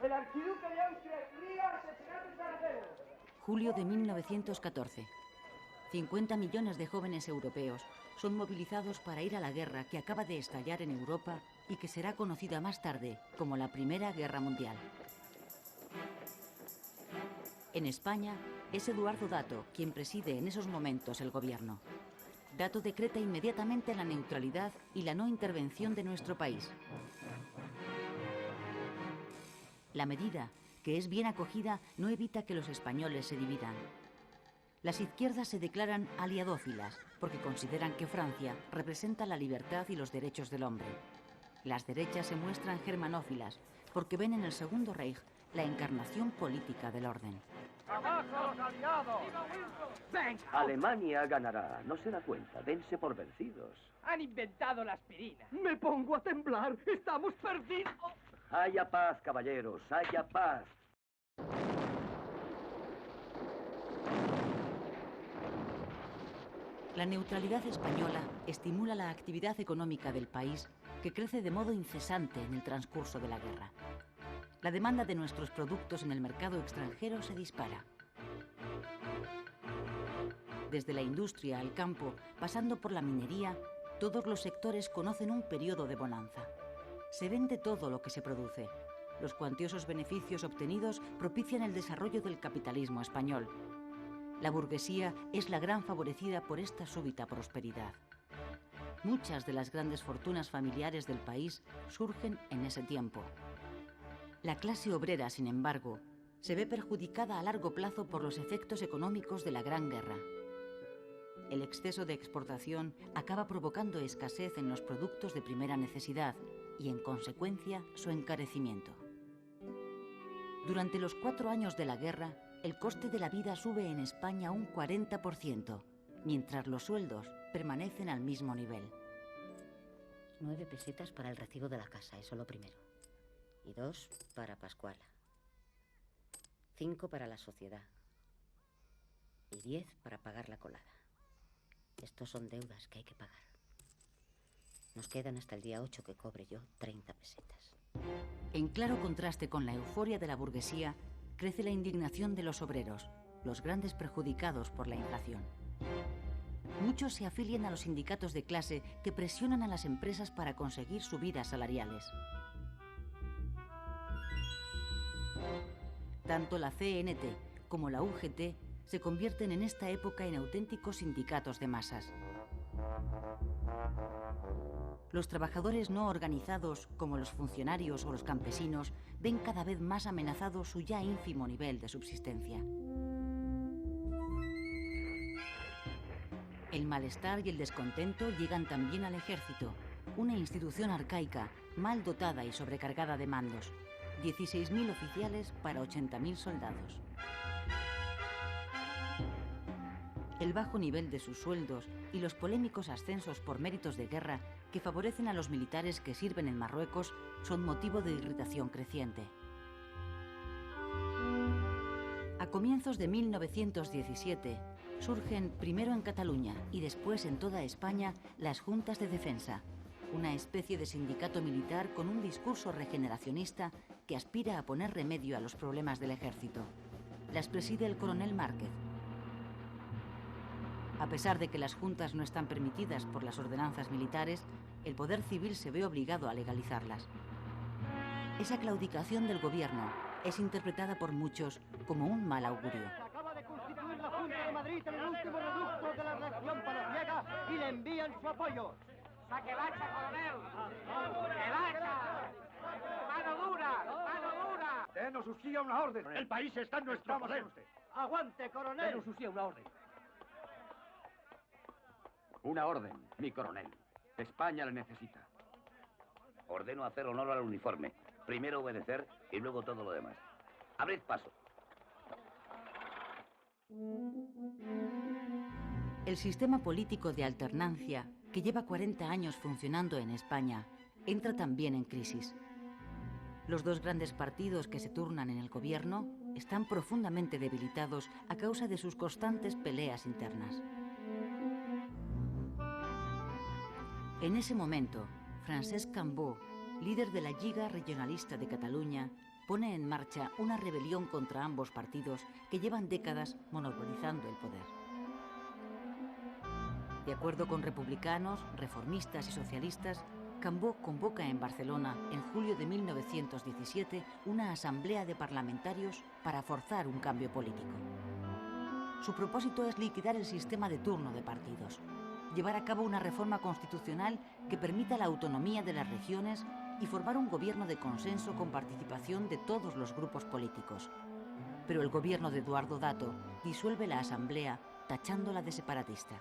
El archiduque de Austria cría asesinato extranjero. Julio de 1914. 50 millones de jóvenes europeos son movilizados para ir a la guerra que acaba de estallar en Europa y que será conocida más tarde como la Primera Guerra Mundial. En España es Eduardo Dato quien preside en esos momentos el gobierno. Dato decreta inmediatamente la neutralidad y la no intervención de nuestro país. La medida, que es bien acogida, no evita que los españoles se dividan. Las izquierdas se declaran aliadófilas porque consideran que Francia representa la libertad y los derechos del hombre. Las derechas se muestran germanófilas porque ven en el Segundo Reich la encarnación política del orden. ¡Abajo los aliados! ¡Venga! Alemania ganará, no se da cuenta, dense por vencidos. Han inventado la aspirina. Me pongo a temblar, estamos perdidos. Haya paz, caballeros, haya paz. La neutralidad española estimula la actividad económica del país, que crece de modo incesante en el transcurso de la guerra. La demanda de nuestros productos en el mercado extranjero se dispara. Desde la industria al campo, pasando por la minería, todos los sectores conocen un periodo de bonanza. Se vende todo lo que se produce. Los cuantiosos beneficios obtenidos propician el desarrollo del capitalismo español. La burguesía es la gran favorecida por esta súbita prosperidad. Muchas de las grandes fortunas familiares del país surgen en ese tiempo. La clase obrera, sin embargo, se ve perjudicada a largo plazo por los efectos económicos de la Gran Guerra. El exceso de exportación acaba provocando escasez en los productos de primera necesidad y, en consecuencia, su encarecimiento. Durante los 4 años de la guerra, el coste de la vida sube en España un 40%, mientras los sueldos permanecen al mismo nivel. 9 pesetas para el recibo de la casa, eso lo primero. Y 2 para Pascuala. 5 para la sociedad. Y 10 para pagar la colada. Estos son deudas que hay que pagar. Nos quedan hasta el día 8 que cobre yo 30 pesetas. En claro contraste con la euforia de la burguesía, crece la indignación de los obreros, los grandes perjudicados por la inflación. Muchos se afilian a los sindicatos de clase que presionan a las empresas para conseguir subidas salariales. Tanto la CNT como la UGT se convierten en esta época en auténticos sindicatos de masas. Los trabajadores no organizados, como los funcionarios o los campesinos, ven cada vez más amenazado su ya ínfimo nivel de subsistencia. El malestar y el descontento llegan también al ejército, una institución arcaica, mal dotada y sobrecargada de mandos. 16.000 oficiales para 80.000 soldados. El bajo nivel de sus sueldos y los polémicos ascensos por méritos de guerra que favorecen a los militares que sirven en Marruecos son motivo de irritación creciente. A comienzos de 1917 surgen primero en Cataluña y después en toda España las Juntas de Defensa, una especie de sindicato militar con un discurso regeneracionista que aspira a poner remedio a los problemas del ejército. Las preside el coronel Márquez. A pesar de que las juntas no están permitidas por las ordenanzas militares, el poder civil se ve obligado a legalizarlas. Esa claudicación del gobierno es interpretada por muchos como un mal augurio. Se acaba de constituir la Junta de Madrid en el último reducto de la reacción palaciega y le envían su apoyo. ¡Saque el hacha, coronel! ¡El hacha! ¡Mano dura! ¡Mano dura! Denos usted una orden. El país está en nuestro poder. Aguante, coronel. Denos usted una orden. Una orden, mi coronel. España le necesita. Ordeno hacer honor al uniforme. Primero obedecer y luego todo lo demás. Abrid paso. El sistema político de alternancia, que lleva 40 años funcionando en España, entra también en crisis. Los dos grandes partidos que se turnan en el gobierno están profundamente debilitados a causa de sus constantes peleas internas. En ese momento, Francesc Cambó, líder de la Lliga Regionalista de Cataluña, pone en marcha una rebelión contra ambos partidos que llevan décadas monopolizando el poder. De acuerdo con republicanos, reformistas y socialistas, Cambó convoca en Barcelona, en julio de 1917, una asamblea de parlamentarios para forzar un cambio político. Su propósito es liquidar el sistema de turno de partidos, llevar a cabo una reforma constitucional que permita la autonomía de las regiones y formar un gobierno de consenso con participación de todos los grupos políticos. Pero el gobierno de Eduardo Dato disuelve la asamblea tachándola de separatista.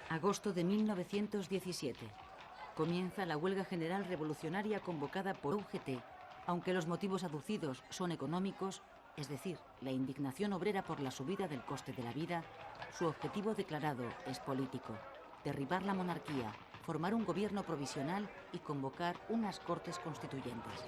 Agosto de 1917. Comienza la huelga general revolucionaria convocada por UGT, aunque los motivos aducidos son económicos, es decir, la indignación obrera por la subida del coste de la vida, su objetivo declarado es político: derribar la monarquía, formar un gobierno provisional y convocar unas Cortes Constituyentes.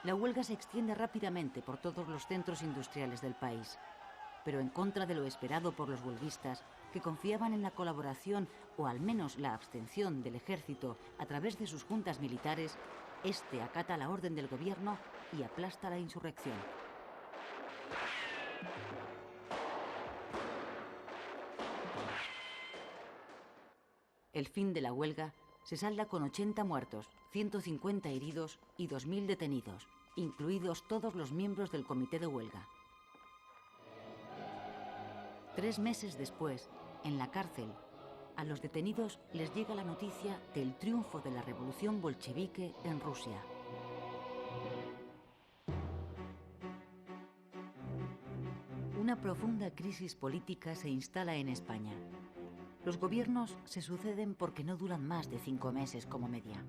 La huelga se extiende rápidamente por todos los centros industriales del país, pero en contra de lo esperado por los huelguistas, que confiaban en la colaboración o al menos la abstención del ejército a través de sus juntas militares, este acata la orden del gobierno y aplasta la insurrección. El fin de la huelga se salda con 80 muertos, 150 heridos y 2.000 detenidos, incluidos todos los miembros del comité de huelga. 3 meses después, en la cárcel, a los detenidos les llega la noticia del triunfo de la revolución bolchevique en Rusia. Una profunda crisis política se instala en España. Los gobiernos se suceden porque no duran más de 5 meses como media.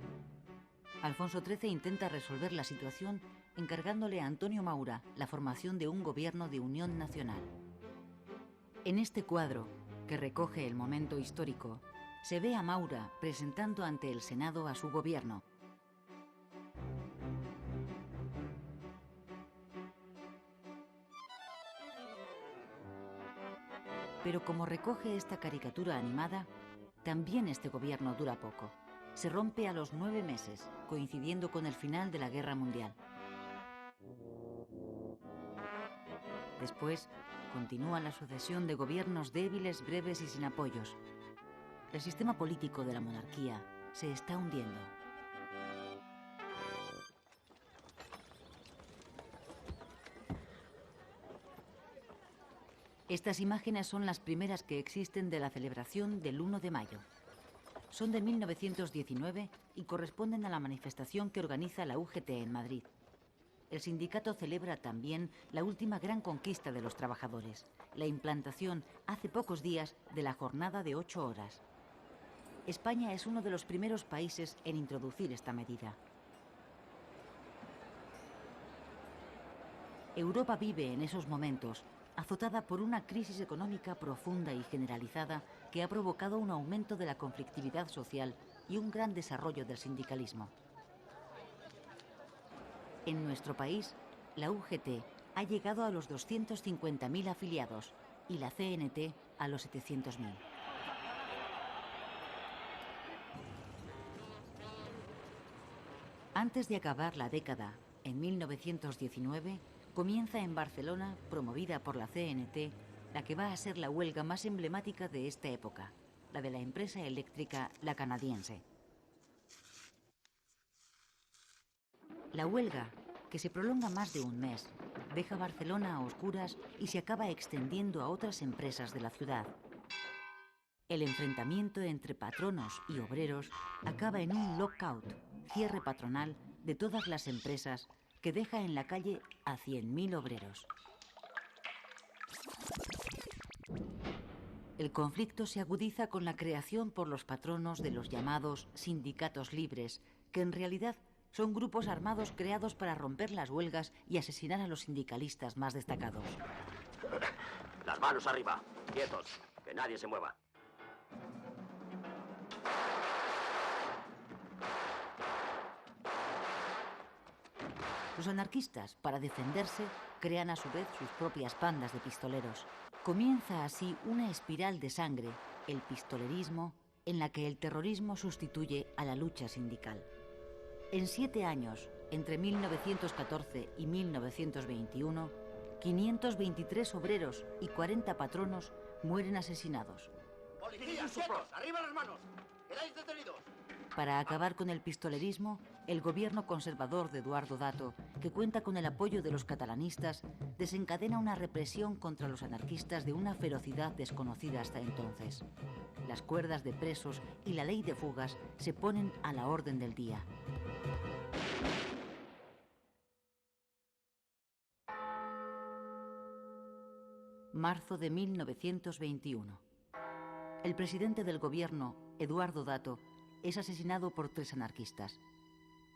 Alfonso XIII intenta resolver la situación encargándole a Antonio Maura la formación de un gobierno de unión nacional. En este cuadro, que recoge el momento histórico, se ve a Maura presentando ante el Senado a su gobierno. Pero como recoge esta caricatura animada, también este gobierno dura poco. Se rompe a los 9 meses, coincidiendo con el final de la Guerra Mundial. Después, continúa la sucesión de gobiernos débiles, breves y sin apoyos. El sistema político de la monarquía se está hundiendo. Estas imágenes son las primeras que existen de la celebración del 1 de mayo. Son de 1919 y corresponden a la manifestación que organiza la UGT en Madrid. El sindicato celebra también la última gran conquista de los trabajadores, la implantación hace pocos días de la jornada de 8 horas. España es uno de los primeros países en introducir esta medida. Europa vive en esos momentos azotada por una crisis económica profunda y generalizada que ha provocado un aumento de la conflictividad social y un gran desarrollo del sindicalismo. En nuestro país, la UGT ha llegado a los 250.000 afiliados y la CNT a los 700.000. Antes de acabar la década, en 1919, comienza en Barcelona, promovida por la CNT, la que va a ser la huelga más emblemática de esta época, la de la empresa eléctrica La Canadiense. La huelga, que se prolonga más de un mes, deja Barcelona a oscuras y se acaba extendiendo a otras empresas de la ciudad. El enfrentamiento entre patronos y obreros acaba en un lockout, cierre patronal de todas las empresas, que deja en la calle a 100.000 obreros. El conflicto se agudiza con la creación por los patronos de los llamados sindicatos libres, que en realidad son grupos armados creados para romper las huelgas y asesinar a los sindicalistas más destacados. Las manos arriba, quietos, que nadie se mueva. Los anarquistas, para defenderse, crean a su vez sus propias bandas de pistoleros. Comienza así una espiral de sangre, el pistolerismo, en la que el terrorismo sustituye a la lucha sindical. En 7 años, entre 1914 y 1921, 523 obreros y 40 patronos mueren asesinados. ¡Policías, quietos! ¡Arriba las manos! ¡Quedáis detenidos! Para acabar con el pistolerismo, el gobierno conservador de Eduardo Dato, que cuenta con el apoyo de los catalanistas, desencadena una represión contra los anarquistas de una ferocidad desconocida hasta entonces. Las cuerdas de presos y la ley de fugas se ponen a la orden del día. Marzo de 1921. El presidente del gobierno, Eduardo Dato, es asesinado por 3 anarquistas.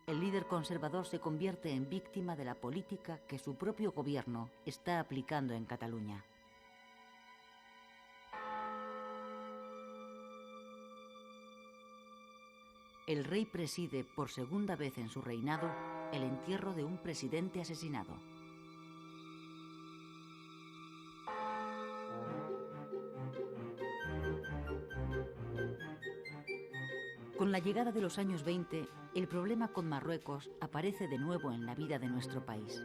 El líder conservador se convierte en víctima de la política que su propio gobierno está aplicando en Cataluña. El rey preside por segunda vez en su reinado el entierro de un presidente asesinado. Con la llegada de los años 20, el problema con Marruecos aparece de nuevo en la vida de nuestro país.